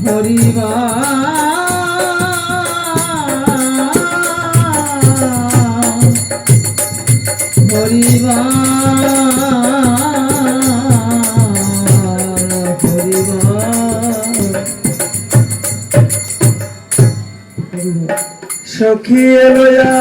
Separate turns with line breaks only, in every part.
হরিবা হরিবা
সখী এলোয়া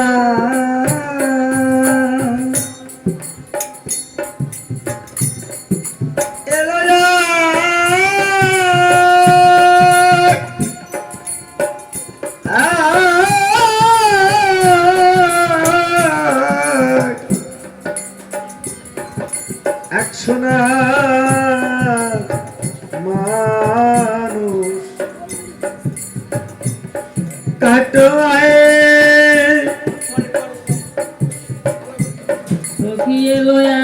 একশোনা মানুষ কাটোয়ায়
সখিয়ে লয়া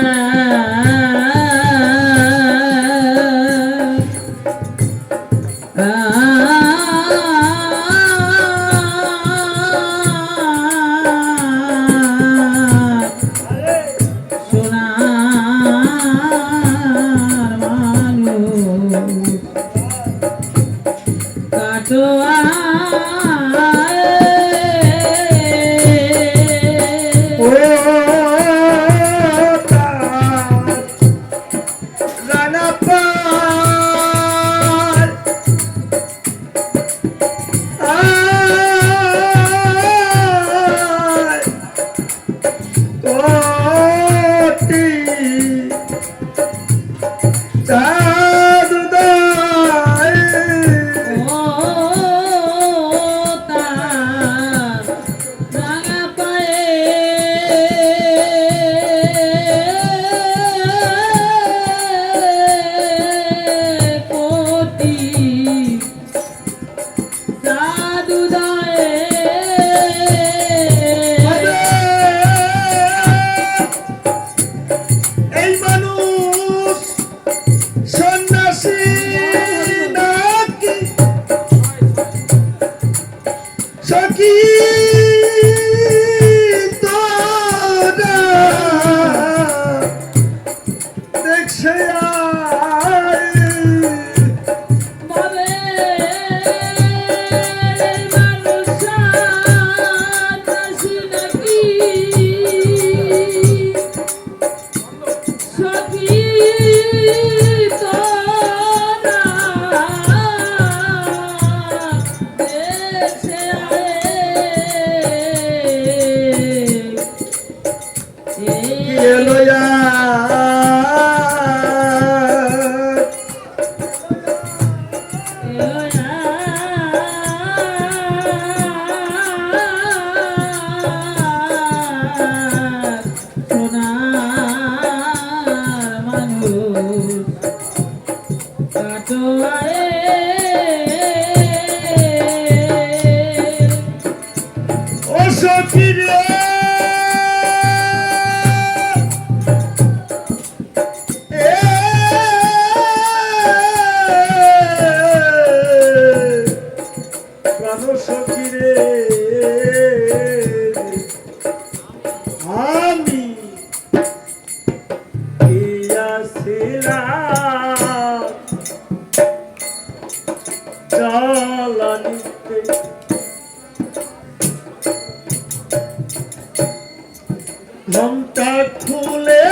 ঘোমটা খুলে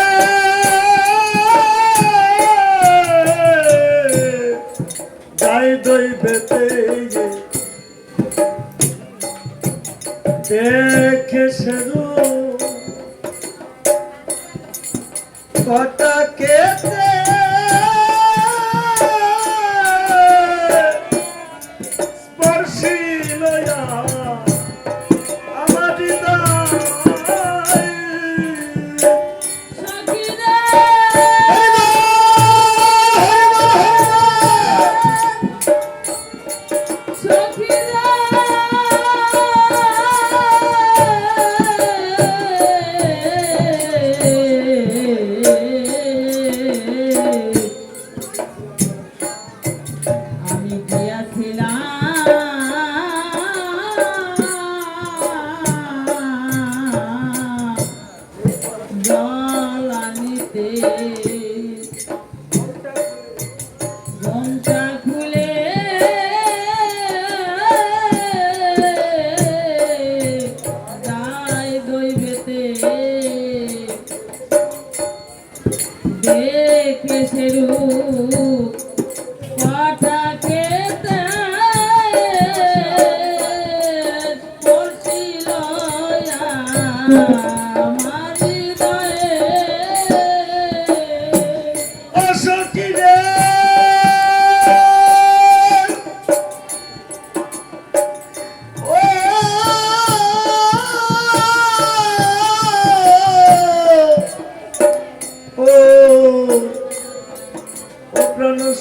গায়ে দই বেতে দেখে সেরু কটা কেতে স্পর্শী লয়া
ঘোমটা খুলে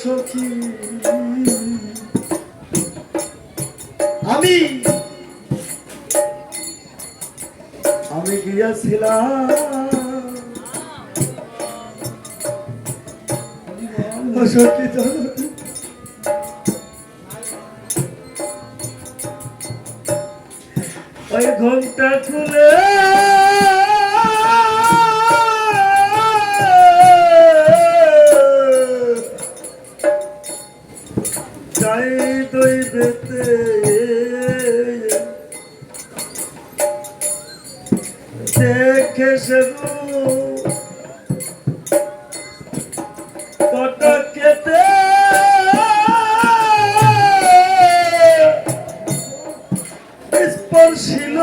সখী আমি আমি গিয়াছিলাম ও সখী ওই ঘন্টা খুলে যাই দই বেতে দেখে শুধু পটকেতে স্পর্শিল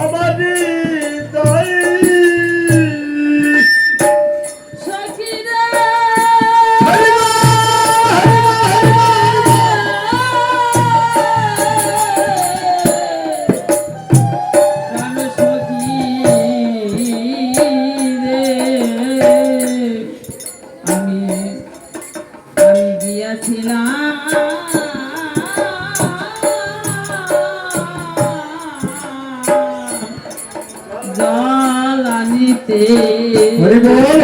আমার হৃদয়
জল আনিতে
হরি বল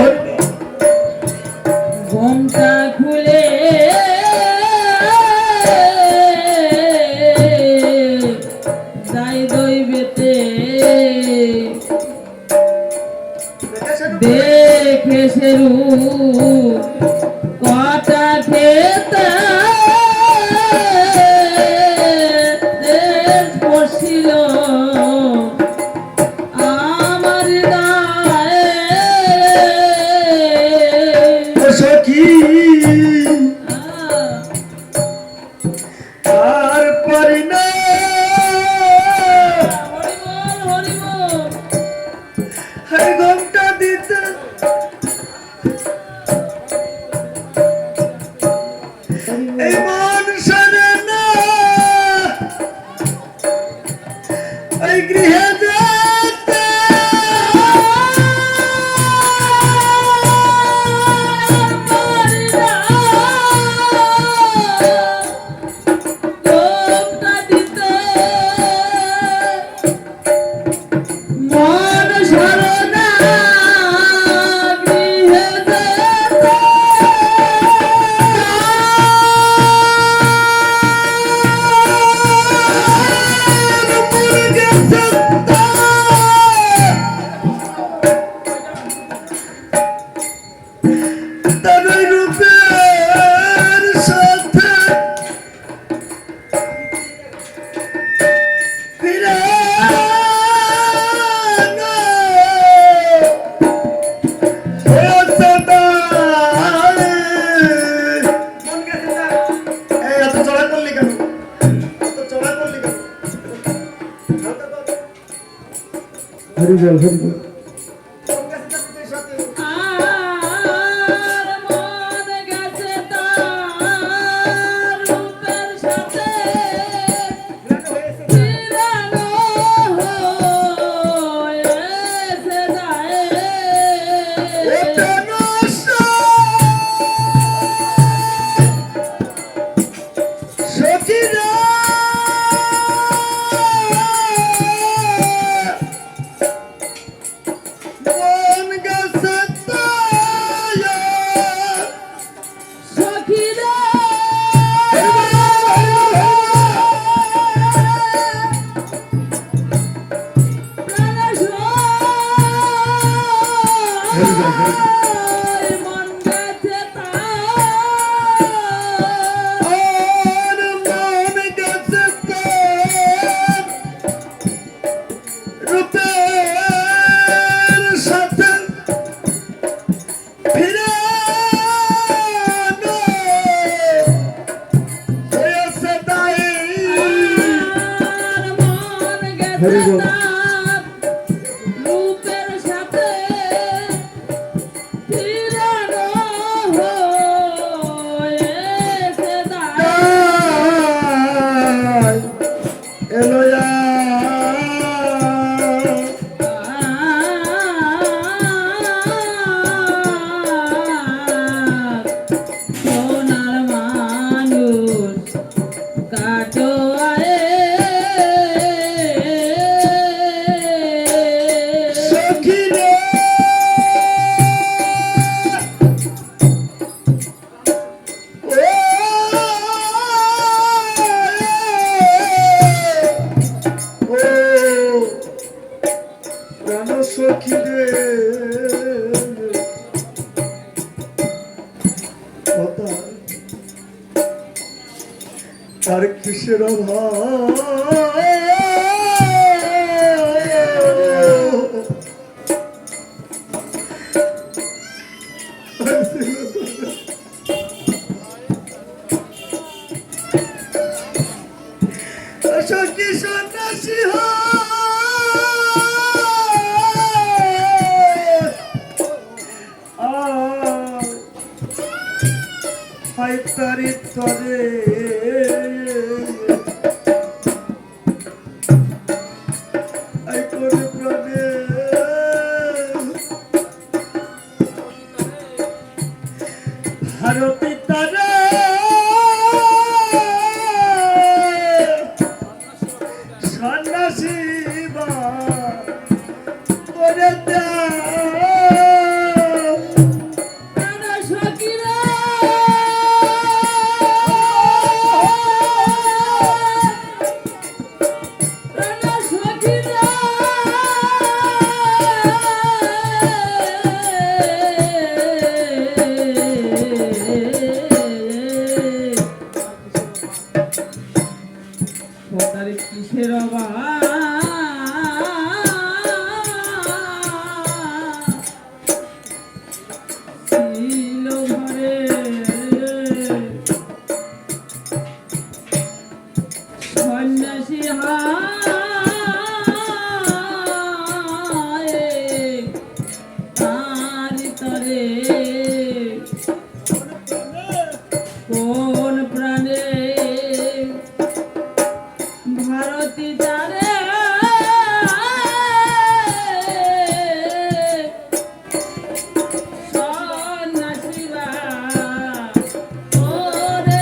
ঘোমটা খুলে যাই দইবেতে দেখে সেরু কটা খেতে বসিল আমার গায়ে
সখী আর পারি না ঘন্টা দিতে এই মন সরে না এই গৃহে যেতে হরি বল হরি বল হরি বল
রূপের সাথে ফিরানো হয়েছে দায়
এলোয়া সখী রে কথা তার কিসের অভাব সখী সন্ন্যাসী হয় তারি তরে প্রাণে ভারতী তারা সন্ন্যাসী বা করে
প্রাণ সখীরা প্রাণ সখীরা তার কিসের অভাব ছিল ঘরে সন্ন্যাসী হায় তার তরে কোন প্রাণে ভারতী তারে সন্ন্যাসীরা করে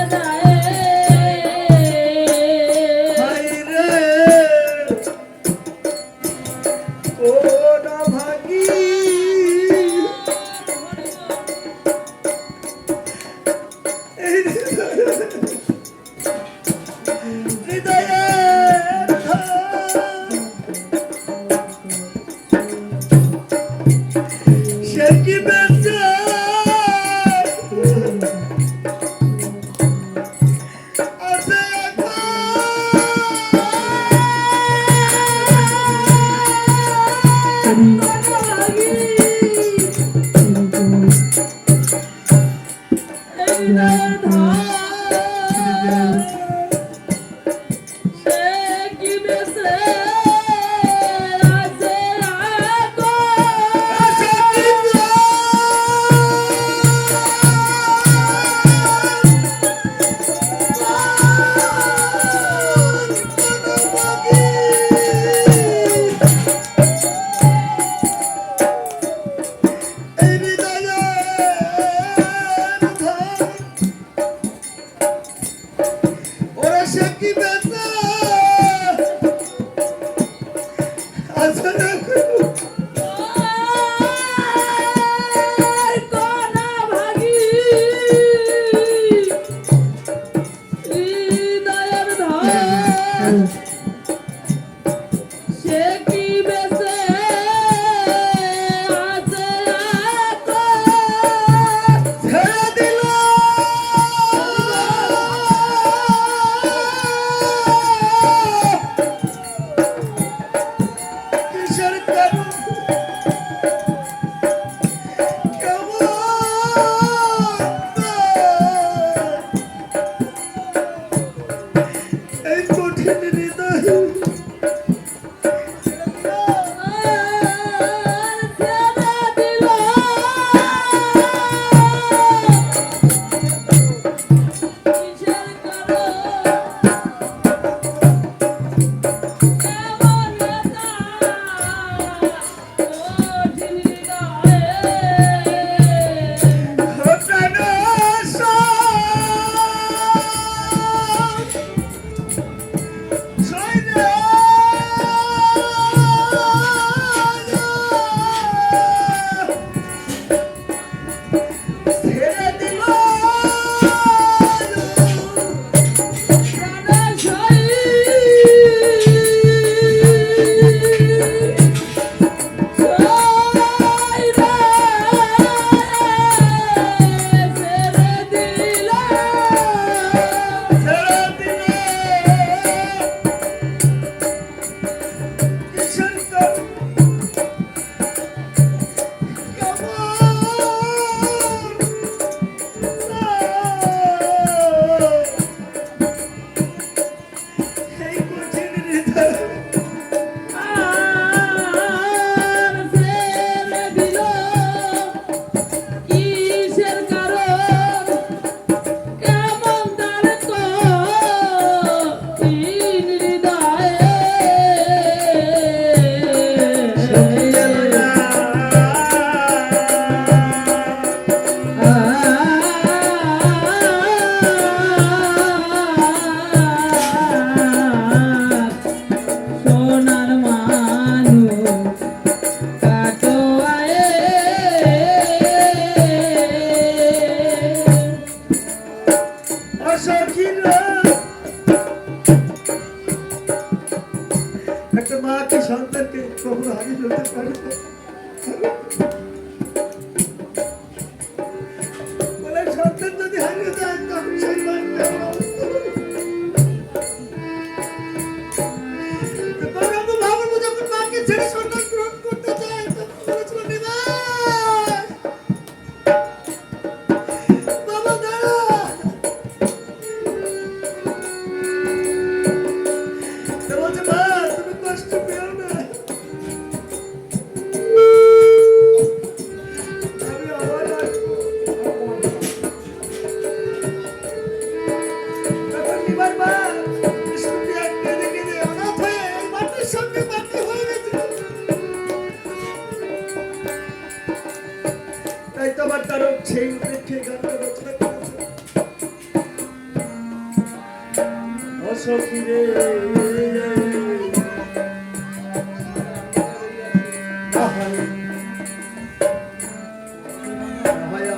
রে ও না ভাগি সে কি বেঁচে আছে ওরা সে কি বেঁচে আছে
সে কি বেঁচে আছে
ছেড়ে দিল সখীরা একটা মা কি সন্তানকে কখনো হারিয়ে ফেলতে পারে না? বলে সন্তান যদি হারিয়ে যায় তখন সেই মাকে ভাববো যখন মাকে ছেড়ে সন্তান গ্রহণ করতে চায় তখন বলেছিল নিবাস বাবা দাঁড়া বলছে মা তুমি কষ্ট পেও না আমি আবার আসবো তখন নিবার মা বিষ্ণুকে এক কেঁদে কেঁদে অনাথ হয়ে এই মাটির সঙ্গে মাটি হয়ে গেছে তাই তো আবার তার সেই উপেক্ষে গানটা রচনা করেছে অসখী রে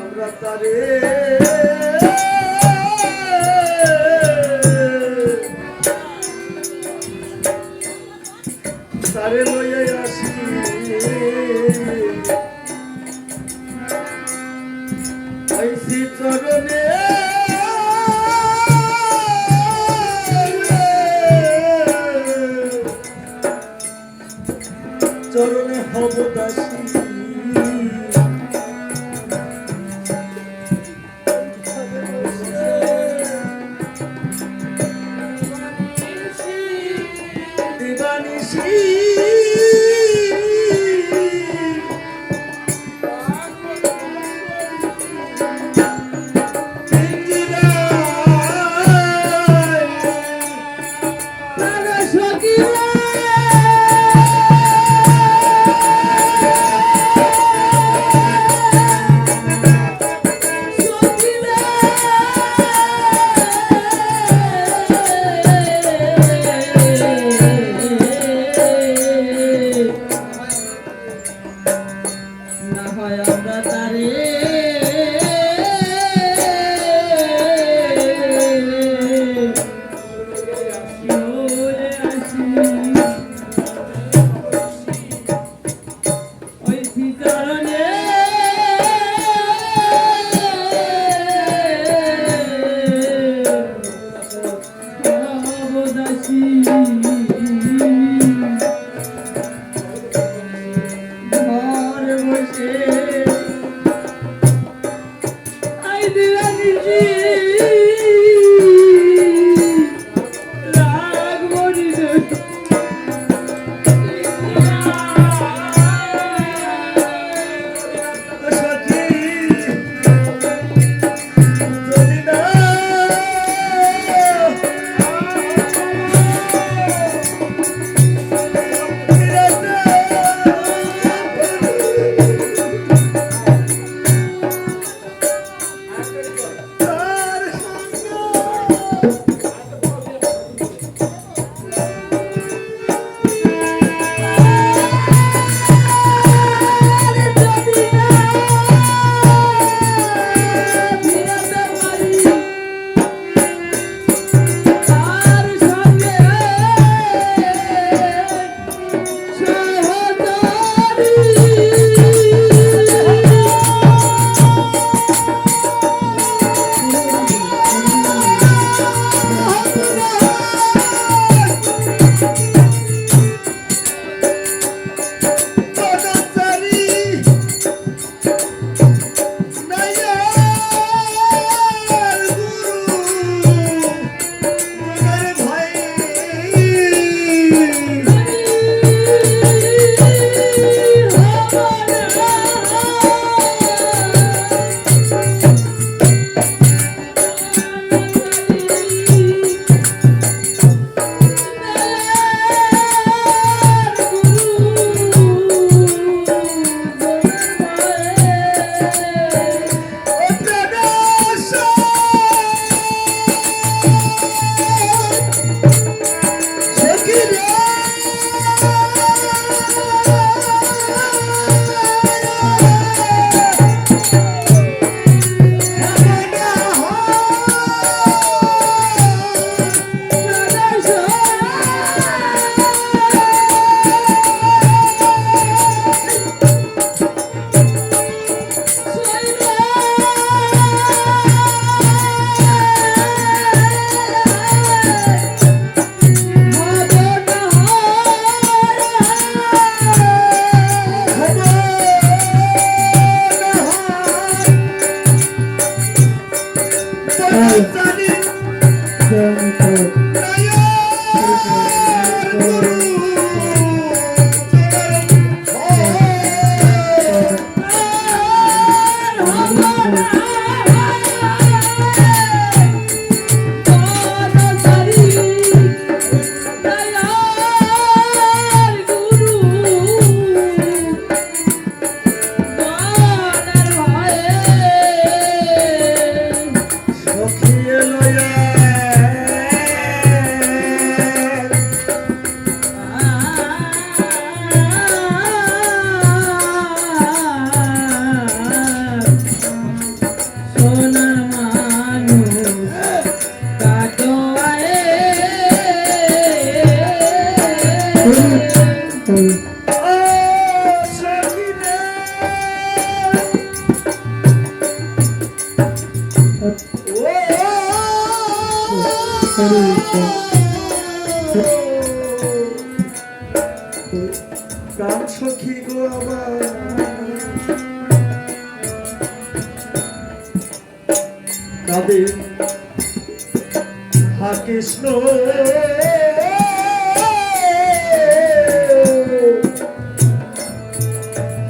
আমরা তারে তারে লইয়া আসি আইসি চরণে চরণে হব দাসী দিবানিশি
না হয় আমরা তারে লয়ে আসি ওই শ্রীচরণে অবদাসী ঘর বসে আই দিবানিশি রাগ মরিছে
সখী যদি না তার সঙ্গ জানি প্রাণ সখী গো আমার কাঁদে হা কৃষ্ণ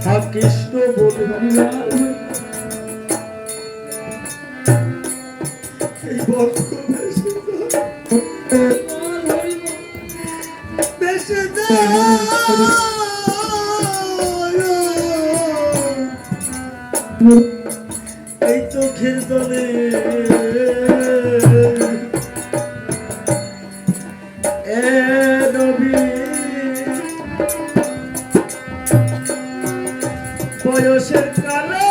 হা কৃষ্ণ বলে এই বর্ষ বেশি এই চোখের জলে এ নবী বয়সের কালে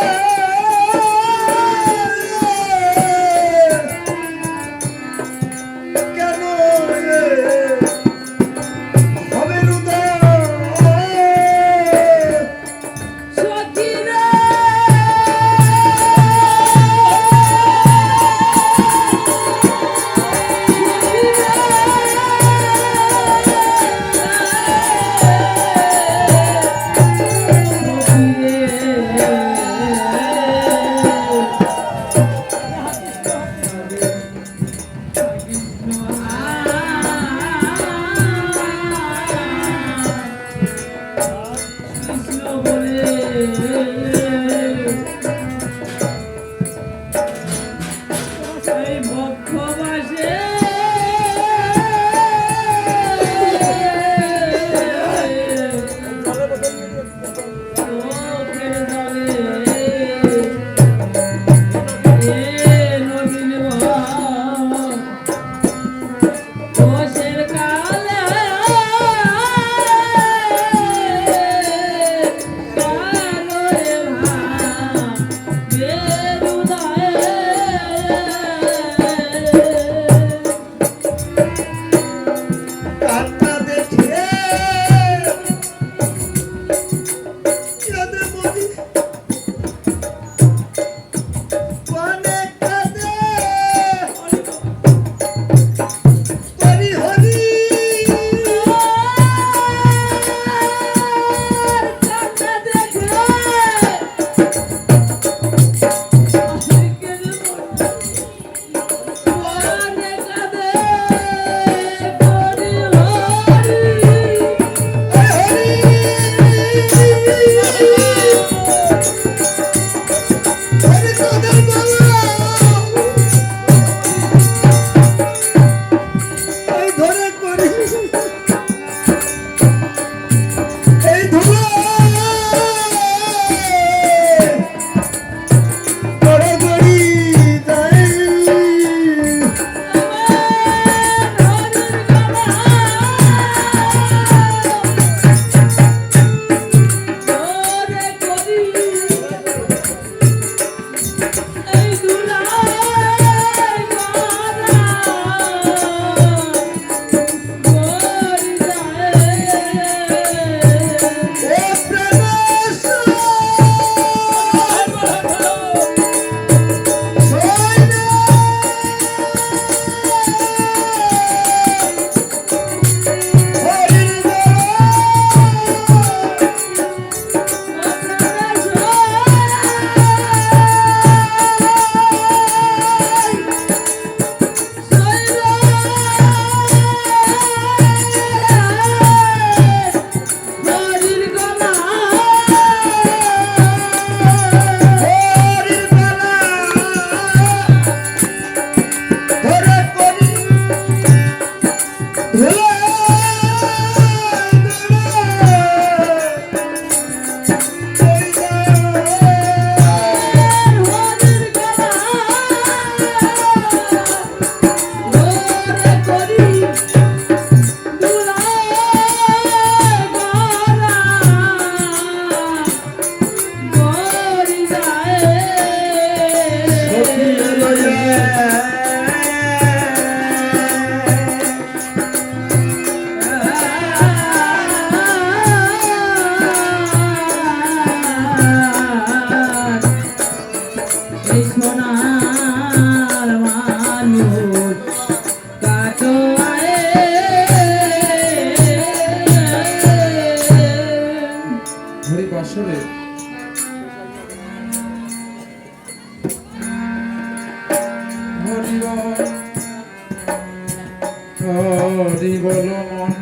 হরি বল মন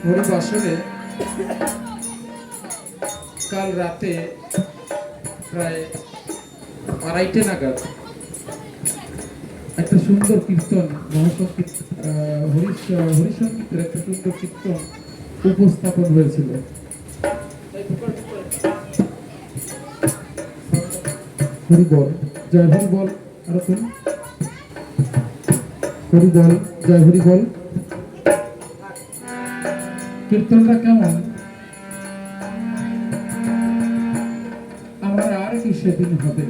হরি বাসরে কাল রাতে প্রায় 2:30 নাগাদ একটা সুন্দর কীর্তন হরিসঙ্গীতের একটা সুন্দর কীর্তন উপস্থাপন হয়েছিল। হরি বল জয় হরি বল, আর হরি বল জয় হরি বল। কীর্তনটা কেমন? আমার আর কি সেদিন হবে,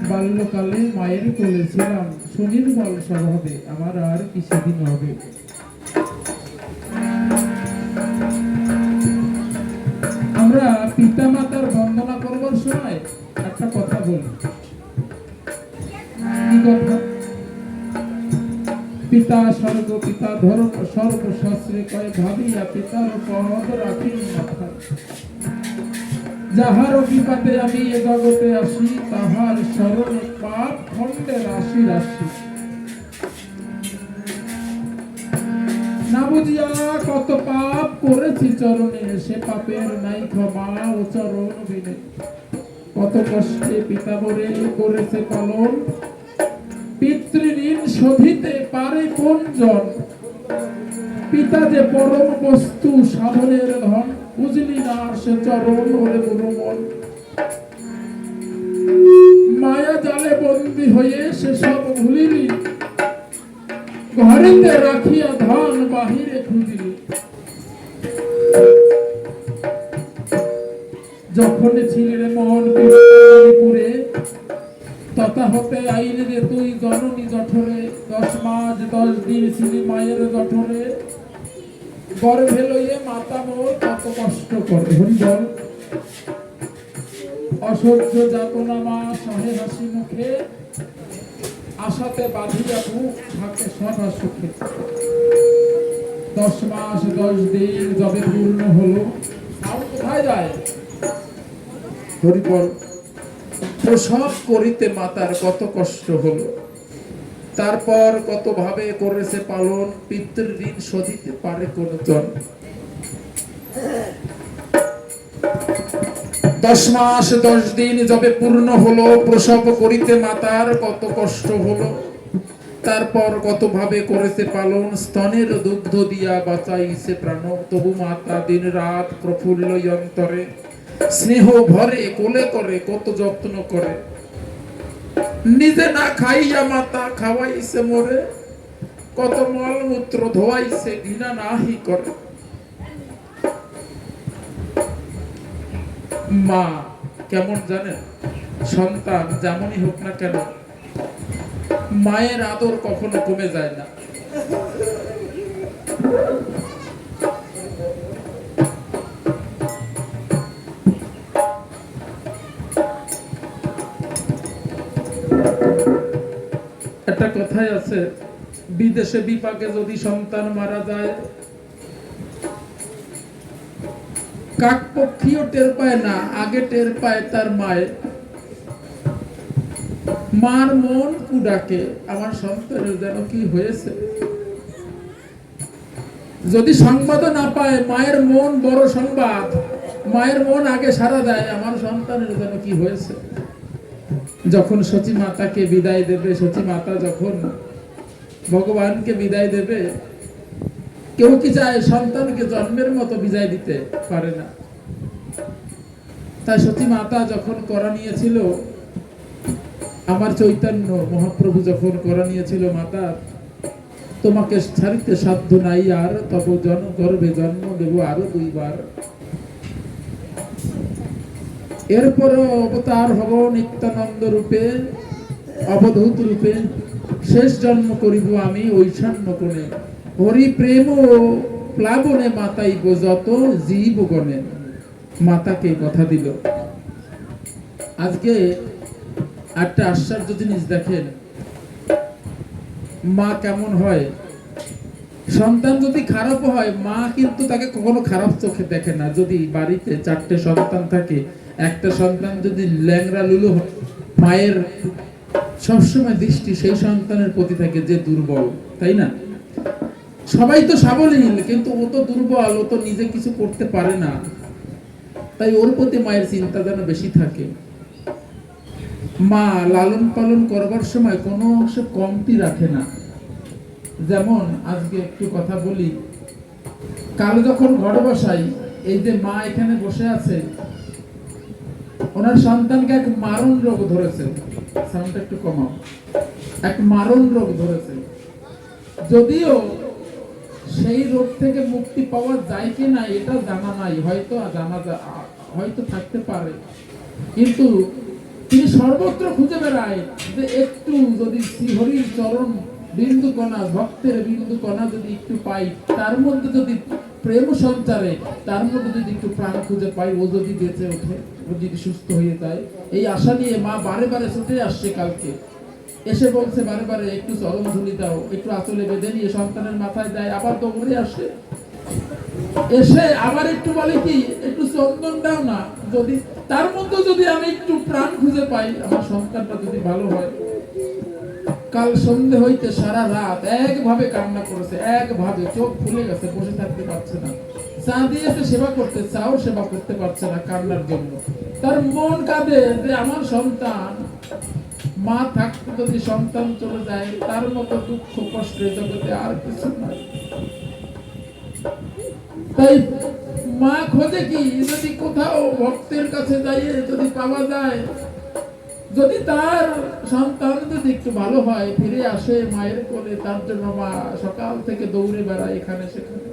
বাল্যকালে মায়ের কোলে ছিলাম, সুনির্মল স্বভাবে, আমার আর কি সেদিন হবে। আমরা পিতা মাতার বন্দনা করবার সময় একটা কথা বলি, কি কথা? পিতা স্বর্গ পিতা ধর্ম সর্বশাস্ত্রে কয় ভাবিয়া পিতার পদ রাখি মাথায়। যাহার বিপাতে আমি এ জগতে আসি, তাহার স্মরণে পাপ খণ্ডে রাশি রাশি। না বুঝিয়া কত পাপ করেছি চরণে, সে পাপের নাই ক্ষমা ও চরণ বিনে। কত কষ্টে পিতা মরে করেছে পালন, পিতৃঋণ শোধিতে পারে কোন জন। পিতা যে পরম বস্তু সাধনের ধন, বুঝলি না সে চরণ ওরে মন। মায়া জালে বন্দী হয়ে সে সব ভুলিলি, ঘরেতে রাখিয়া ধন বাহিরে খুঁজিলি। যখন ছিলেন মন পুরে, তথা হতে আইলে যে তুই জননী জঠরে। 10 মাস 10 দিন ছিলি মায়ের জঠরে, গর্ভে লইয়ে মাতা মোর কত কষ্ট করে। হরি বল। অসহ্য যাতনা মা সহে হাসি মুখে, আশাতে বাঁধিয়া বুক থাকে সদা সুখে। 10 মাস 10 দিন যবে পূর্ণ হলো, আর কোথায় যায়? হরি বল। প্রসব করিতে মাতার কত কষ্ট হলো, তারপর কত ভাবে করেছে পালন, পিতৃঋণ শোধিতে পারে কোন জন। 10 মাস 10 দিন যবে পূর্ণ হলো, প্রসব করিতে মাতার কত কষ্ট হলো, তারপর কত ভাবে করেছে পালন। স্তনের দুগ্ধ দিয়া বাঁচাইছে প্রাণ, তবু মাতা দিন রাত প্রফুল্ল অন্তরে। স্নেহ ভরে কোলে করে কত যত্ন করে, নিজে না খাইয়া মাতা খাওয়াইছে মোরে। কত মলমূত্র ধোয়াইছে ঘৃণা নাহি করে। মা কেমন জানেন? সন্তান যেমনই হোক না কেন, মায়ের আদর কখনো কমে যায় না। একটা কথাই আছে, বিদেশে বিপাকে যদি সন্তান মারা যায়, কাকপক্ষীও টের পায় না, আগে টের পায় তার মায়। মার মন কুডাকে, আমার সন্তানের যেন কি হয়েছে। যদি সংবাদ না পায়, মায়ের মন বড় সংবাদ, মায়ের মন আগে সাড়া দেয়, আমার সন্তানের যেন কি হয়েছে। যখন সতী মাতাকে বিদায় দেবে, সতী মাতা যখন ভগবানকে বিদায় দেবে, কেউ কি চায় সন্তানকে জন্মের মতো বিদায় দিতে পারে না। তাই সতী মাতা যখন করা নিয়েছিল, আমার চৈতন্য মহাপ্রভু যখন করা নিয়েছিল, মাতা তোমাকে ছাড়িতে সাধ্য নাই আর, তব গর্ভে জন্ম দেব আরো 2 বার। এরপর অবতার হব নিত্যানন্দ রূপে, অবধূত রূপে, শেষ জন্ম করিব আমি ঐশান্য কোণে। হরি প্রেম প্লাবনে মাতাইব যত জীব গণে। মাতাকে কথা দিল। আজকে একটা আশ্চর্য জিনিস দেখেন, মা কেমন হয়। সন্তান যদি খারাপ হয়, মা কিন্তু তাকে কখনো খারাপ চোখে দেখে না। যদি বাড়িতে 4টে সন্তান থাকে, একটা সন্তান যদি ল্যাংড়া লুলু হয়, মায়ের সবসময় দৃষ্টি সেই সন্তানের প্রতি থাকে যে দুর্বল, তাই না? সবাই তো সাবলীল, কিন্তু ও তো দুর্বল, ও তো নিজে কিছু করতে পারে না, তাই ওর প্রতি মায়ের চিন্তা যেন বেশি থাকে। মা লালন পালন করবার সময় কোনো অংশে কমতি রাখে না। যেমন আজকে একটু কথা বলি, কাল যখন ঘরে বসাই, এই যে মা এখানে বসে আছে, ওনার সন্তানকে এক মারণ রোগ ধরেছে। সাউন্ডটা একটু কমাও। এক মারণ রোগ ধরেছে। যদিও সেই রোগ থেকে মুক্তি পাওয়া যায় কি না এটা জানা নাই, হয়তো থাকতে পারে, কিন্তু তিনি সর্বত্র খুঁজে বেড়ায় যে একটু যদি শ্রীহরির চরণ বিন্দু কণা, ভক্তের বিন্দু কণা যদি একটু পাই, তার মধ্যে যদি প্রেম সঞ্চারে, তার মধ্যে যদি একটু প্রাণ খুঁজে পাই, ও যদি বেঁচে ওঠে, ও যদি সুস্থ হয়ে যায়, এই আশা নিয়ে মা বারে বারে ছুটে আসছে। কালকে এসে বলছে বারে বারে একটু চরণ ধুলি দাও, একটু আঁচলে বেঁধে নিয়ে সন্তানের মাথায় দেয়, আবার দৌড়ে আসে, এসে আবার একটু বলে কি একটু চন্দন দাও না, যদি তার মধ্যে যদি আমি একটু প্রাণ খুঁজে পাই, আমার সন্তানটা যদি ভালো হয়। কাল সন্ধে হইতে সারা রাত একভাবে কান্না করেছে, একভাবে চোখ ফুলে গেছে, বসে থাকতে পারছে না। চা দিয়েছে সেবা করতে, চাও সেবা করতে পারছে না কান্নার জন্য। তার মন কাঁদে যে আমার সন্তান, মা থাকতে যদি সন্তান চলে যায়, তার মতো দুঃখ কষ্টের জগতে আর কিছু নাই। তাই মা খোঁজে কি, যদি কোথাও ভক্তের কাছে যাইয়ে যদি পাওয়া যায়, যদি তার সন্তান যদি একটু ভালো হয়, ফিরে আসে মায়ের কোলে, তার জন্য মা সকাল থেকে দৌড়ে বেড়ায় এখানে সেখানে,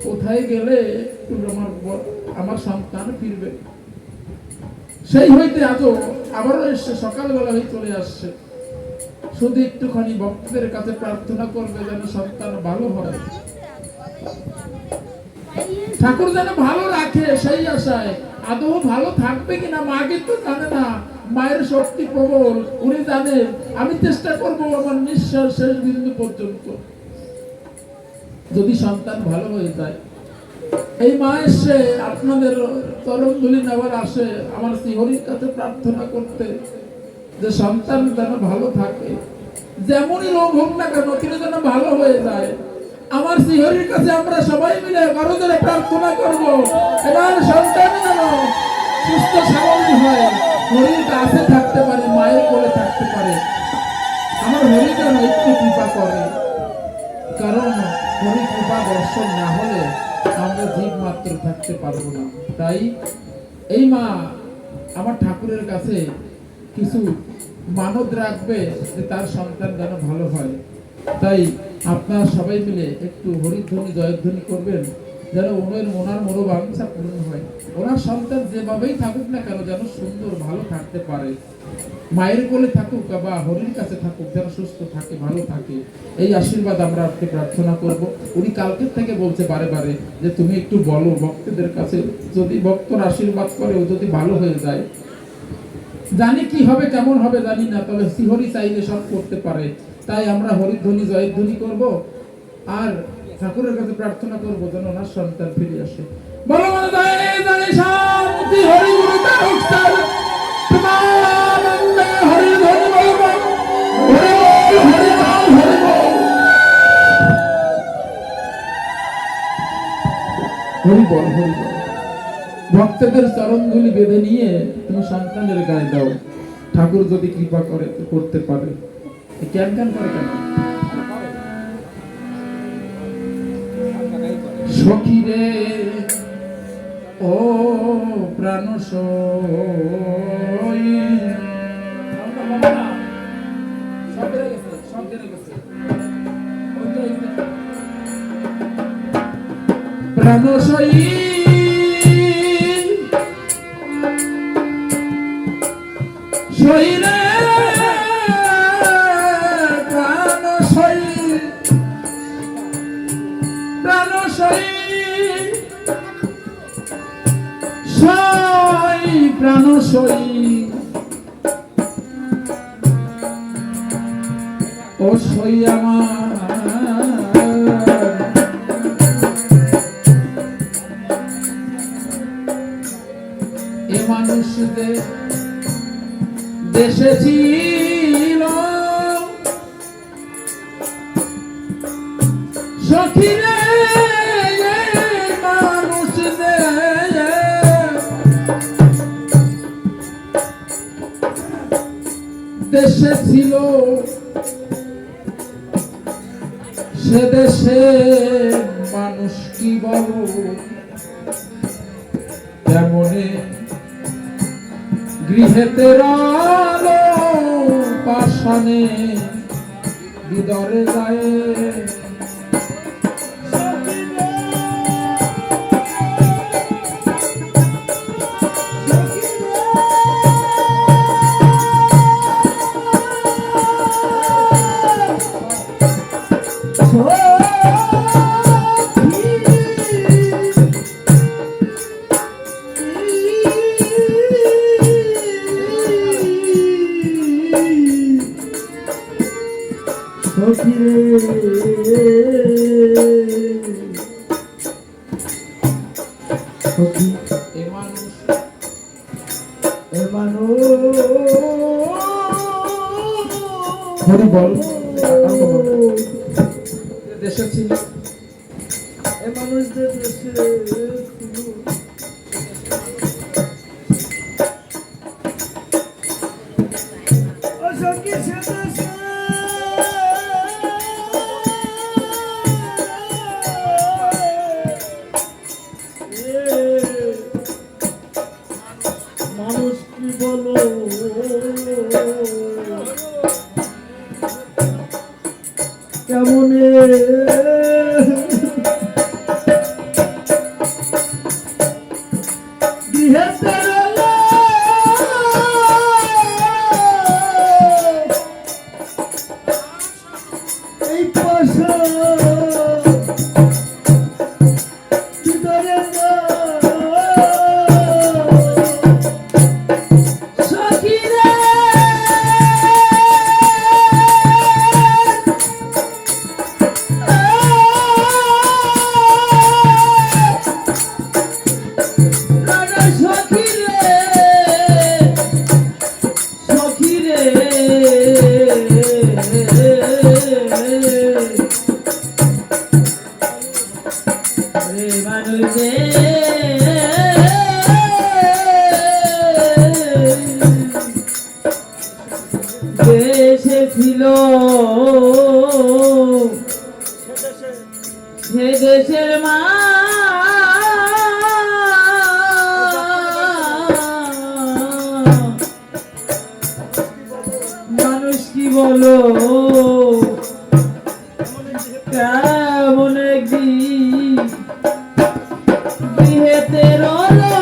কোথায় গেলে একটু আমার সন্তান ফিরবে। সেই হইতে আজও আবারও এসে সকালবেলা হয়ে চলে আসছে, শুধু একটুখানি ভক্তদের কাছে প্রার্থনা করবে যেন সন্তান ভালো হয়, ঠাকুর যেন ভালো রাখে, সেই আশায়। আদৌ ভালো থাকবে কিনা মা কিন্তু জানে না, মায়ের শক্তি প্রবল, উনি জানেন আমি চেষ্টা করব আমার নিঃশ্বাস শেষ বিন্দু পর্যন্ত যদি সন্তান ভালো হয়ে যায়। এই মা এসে আপনাদের চরণ ধুলি নেওয়ার আসে আমার শ্রীহরির কাছে প্রার্থনা করতে, যে সন্তান যেন ভালো থাকে, যেমনই রোগ হোক না কেন তিনি যেন ভালো হয়ে যায়। আমার শ্রীহরির কাছে আমরা সবাই মিলে কারো ধরে প্রার্থনা করবো, এবার সন্তান যেন সুস্থ স্বাভাবিক হয়, হরির কাছে থাকতে পারে, মায়ের কোলে থাকতে পারে। আমার হরি যেন একটু কৃপা করে, কারণ হরি কৃপা দর্শন না হলে আমরা জীব মাত্র থাকতে পারবো না। তাই এই মা আমার ঠাকুরের কাছে কিছু মানত রাখবে যে তার সন্তান যেন ভালো হয়। তাই আপনারা সবাই মিলে একটু হরিধ্বনি জয়ধ্বনি করবেন, যেন ওনার মনোবাঞ্ছা পূর্ণ হয়। ওনার সন্তান যেভাবেই থাকুক না কেন যেন সুন্দর ভালো থাকতে পারে, মায়ের কোলে থাকুক বা হরির কাছে থাকুক, যেন সুস্থ থাকে, ভালো থাকে, এই আশীর্বাদ আমরা আজকে প্রার্থনা করব। উনি কালকের থেকে বলছে বারে বারে যে তুমি একটু বলো ভক্তদের কাছে, যদি ভক্তর আশীর্বাদ করে ও যদি ভালো হয়ে যায়, জানি কি হবে কেমন হবে জানি না, তবে শ্রীহরি চাইলে সব করতে পারে। তাই আমরা হরিধ্বনি জয়ধ্বনি করব আর ঠাকুরের কাছে প্রার্থনা করব যেন ওনার সন্তান ফিরে আসে। বলো মনে জয় জয় শান্তি হরি গুরু তারকসার প্রেমানন্দে হরিধ্বনি বলবো, হরি নাম হরি বল, হরি বল, হরি বল। ভক্তদের চরণধুলি বেঁধে নিয়ে তুমি সন্তানের গায়ে দাও, ঠাকুর যদি কৃপা করে করতে পারে। কেন কেন করে কেন? সখী রে ও প্রাণ প্রাণ শৈলে প্রাণ ও সই আমার এ মানুষদের দেশে ছিল সখী রে মানুষ দেশে ছিল সে দেশে মানুষ কি বলো যেমনে গৃহেতে আলো পাশানে বিদরে যায় হরি বল দেশে ছিল
এ মানুষদের দেশে ও সখী সে দেশে মানুষ কি বলো কেমনে গৃহেতে এই পাশা ভিতরে
সখী রে সখী রে রে মানুষে দেশে ছিল সে দেশের মানুষ কি বলো কেমন একদিন গৃহেতে রলো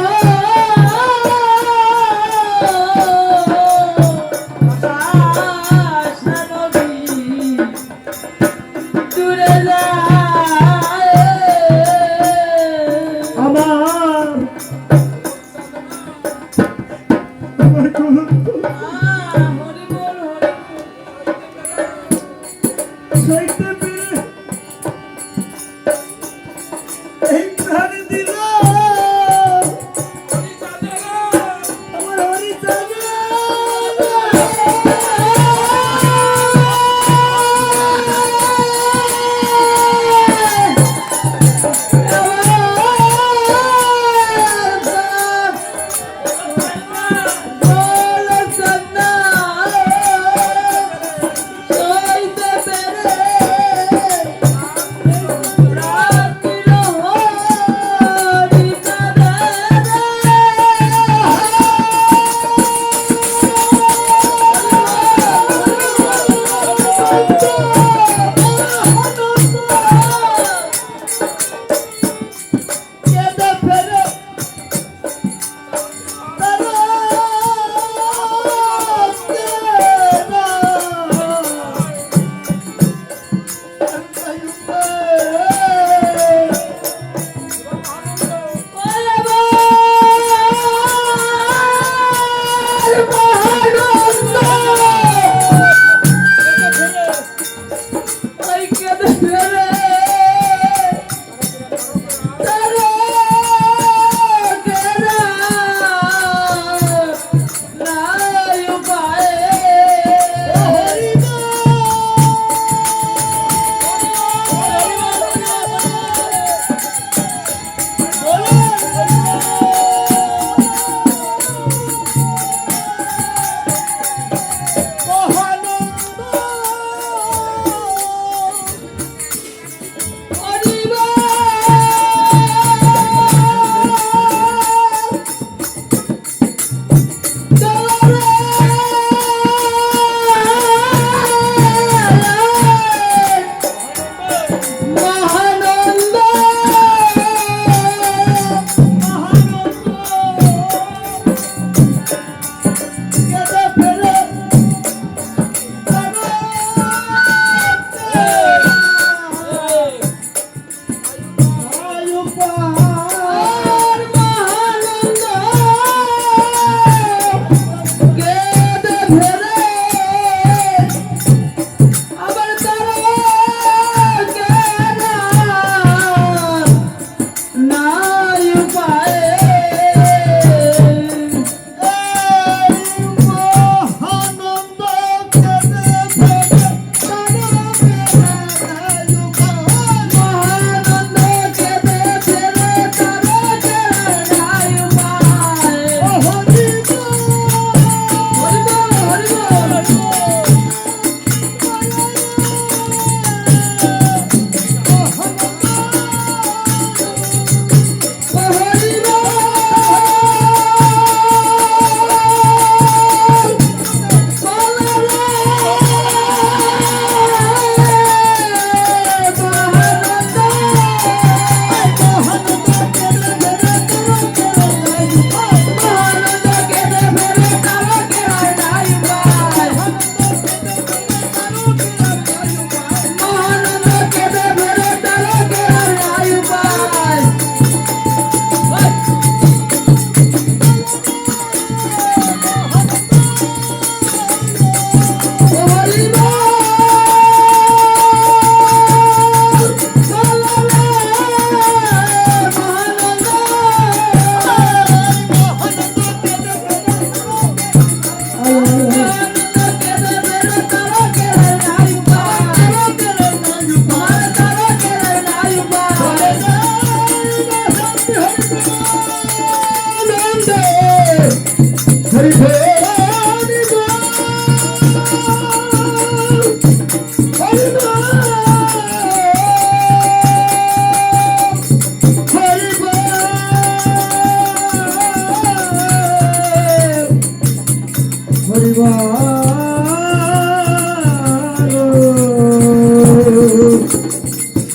আশা নদী দূরে যায়
আমার
হরি বল
সইতে পেরে এই প্রাণ দিল আমার হরি চাঁদা
সইতে পেরে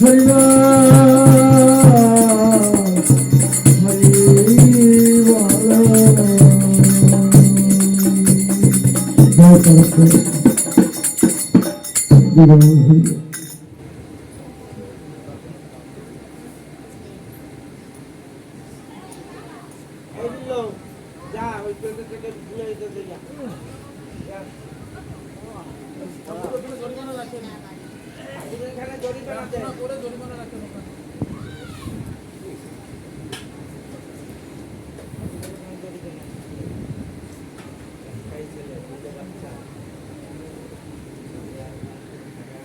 হরি বল হরি বল
জরিমানা রাখেন।